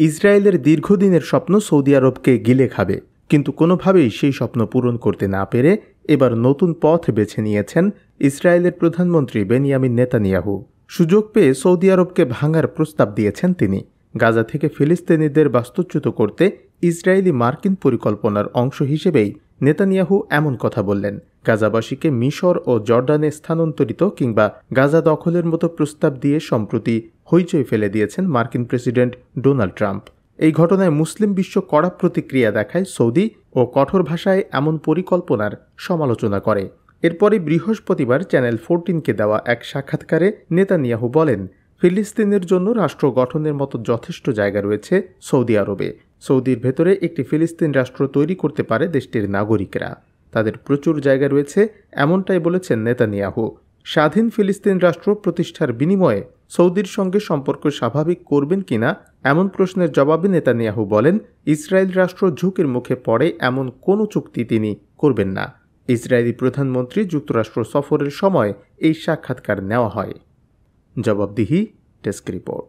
ইসরায়েলের দীর্ঘদিনের স্বপ্ন সৌদি আরবকে গিলে খাবে, কিন্তু কোনোভাবেই সেই স্বপ্ন পূরণ করতে না পেরে এবার নতুন পথ বেছে নিয়েছেন ইসরায়েলের প্রধানমন্ত্রী বেনিয়ামিন নেতানিয়াহু। সুযোগ পেয়ে সৌদি আরবকে ভাঙার প্রস্তাব দিয়েছেন তিনি। গাজা থেকে ফিলিস্তিনিদের বাস্তুচ্যুত করতে ইসরায়েলি মার্কিন পরিকল্পনার অংশ হিসেবেই নেতানিয়াহু এমন কথা বললেন। গাজাবাসীকে মিশর ও জর্ডানে স্থানান্তরিত কিংবা গাজা দখলের মতো প্রস্তাব দিয়ে সম্প্রতি হইচই ফেলে দিয়েছেন মার্কিন প্রেসিডেন্ট ডোনাল্ড ট্রাম্প। এই ঘটনায় মুসলিম বিশ্ব কড়া প্রতিক্রিয়া দেখায় সৌদি ও কঠোর ভাষায় এমন পরিকল্পনার সমালোচনা করে। এরপরই বৃহস্পতিবার চ্যানেল 14কে দেওয়া এক সাক্ষাৎকারে নেতানিয়াহু বলেন, ফিলিস্তিনের জন্য রাষ্ট্র গঠনের মতো যথেষ্ট জায়গা রয়েছে সৌদি আরবে। সৌদির ভেতরে একটি ফিলিস্তিন রাষ্ট্র তৈরি করতে পারে দেশটির নাগরিকরা। তাদের প্রচুর জায়গা রয়েছে, এমনটাই বলেছেন নেতানিয়াহু। স্বাধীন ফিলিস্তিন রাষ্ট্র প্রতিষ্ঠার বিনিময়ে সৌদির সঙ্গে সম্পর্ক স্বাভাবিক করবেন কিনা এমন প্রশ্নের জবাবে নেতানিয়াহু বলেন, ইসরায়েল রাষ্ট্র ঝুঁকির মুখে পড়ে এমন কোনো চুক্তি তিনি করবেন না। ইসরায়েলি প্রধানমন্ত্রী যুক্তরাষ্ট্র সফরের সময় এই সাক্ষাৎকার নেওয়া হয়। জবাবদিহি ডেস্ক রিপোর্ট।